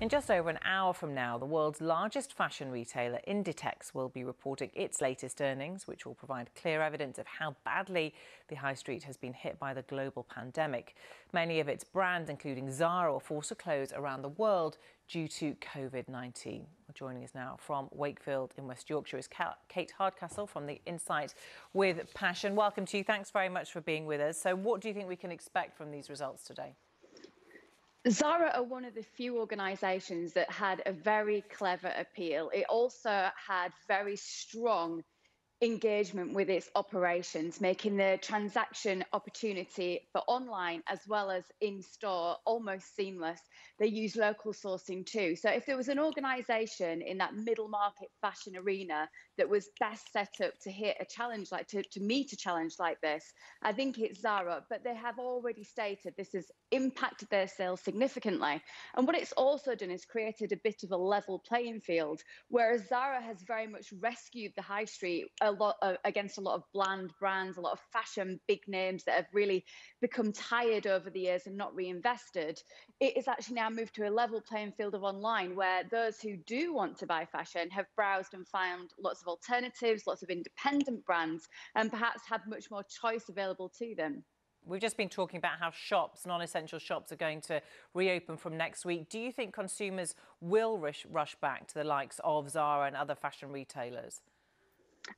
In just over an hour from now, the world's largest fashion retailer, Inditex, will be reporting its latest earnings, which will provide clear evidence of how badly the high street has been hit by the global pandemic. Many of its brands, including Zara, are forced to close around the world due to COVID-19. Joining us now from Wakefield in West Yorkshire is Kate Hardcastle from the Insight with Passion. Welcome to you. Thanks very much for being with us. So what do you think we can expect from these results today? Zara are one of the few organisations that had a very clever appeal. It also had very strong engagement with its operations, making the transaction opportunity for online as well as in-store almost seamless. They use local sourcing too. So if there was an organisation in that middle market fashion arena that was best set up to hit a challenge to meet a challenge like this, I think it's Zara. But they have already stated this has impacted their sales significantly. And what it's also done is created a bit of a level playing field, whereas Zara has very much rescued the high street against a lot of bland brands, a lot of fashion big names that have really become tired over the years and not reinvested. It has actually now moved to a level playing field of online, where those who do want to buy fashion have browsed and found lots of alternatives, lots of independent brands, and perhaps had much more choice available to them. We've just been talking about how shops, non-essential shops, are going to reopen from next week. Do you think consumers will rush back to the likes of Zara and other fashion retailers?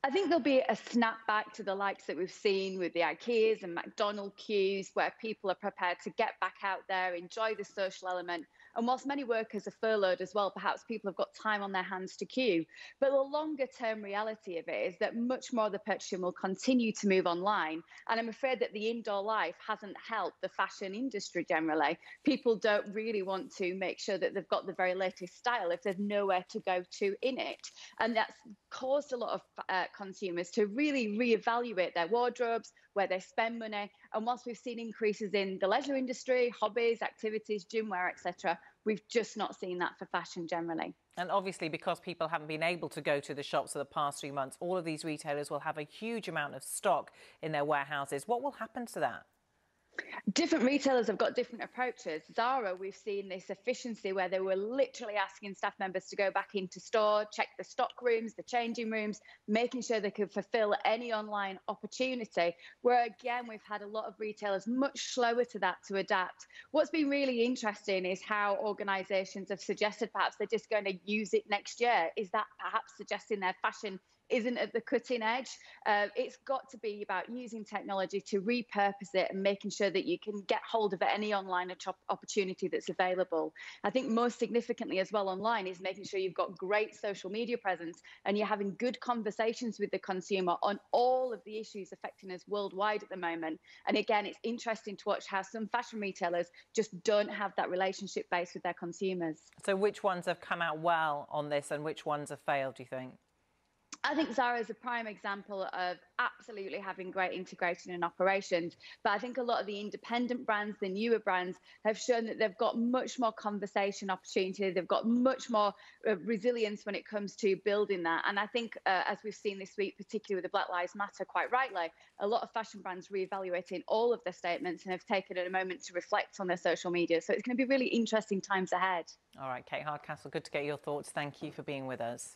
I think there'll be a snap back to the likes that we've seen with the IKEAs and McDonald's queues, where people are prepared to get back out there, enjoy the social element. And whilst many workers are furloughed as well, perhaps people have got time on their hands to queue. But the longer term reality of it is that much more of the purchasing will continue to move online. And I'm afraid that the indoor life hasn't helped the fashion industry generally. People don't really want to make sure that they've got the very latest style if there's nowhere to go to in it. And that's caused a lot of consumers to really reevaluate their wardrobes, where they spend money. And whilst we've seen increases in the leisure industry, hobbies, activities, gym wear, etc., we've just not seen that for fashion generally. And obviously, because people haven't been able to go to the shops for the past 3 months, all of these retailers will have a huge amount of stock in their warehouses. What will happen to that? Different retailers have got different approaches. Zara, we've seen this efficiency where they were literally asking staff members to go back into store, check the stock rooms, the changing rooms, making sure they could fulfill any online opportunity, where again, we've had a lot of retailers much slower to that to adapt. What's been really interesting is how organisations have suggested perhaps they're just going to use it next year. Is that perhaps suggesting their fashion isn't at the cutting edge? It's got to be about using technology to repurpose it and making sure that you can get hold of any online opportunity that's available. I think most significantly as well online is making sure you've got great social media presence and you're having good conversations with the consumer on all of the issues affecting us worldwide at the moment. And again, it's interesting to watch how some fashion retailers just don't have that relationship base with their consumers. So which ones have come out well on this and which ones have failed, do you think? I think Zara is a prime example of absolutely having great integration and operations. But I think a lot of the independent brands, the newer brands, have shown that they've got much more conversation opportunity. They've got much more resilience when it comes to building that. And I think, as we've seen this week, particularly with the Black Lives Matter, quite rightly, a lot of fashion brands reevaluating all of their statements and have taken a moment to reflect on their social media. So it's going to be really interesting times ahead. All right, Kate Hardcastle, good to get your thoughts. Thank you for being with us.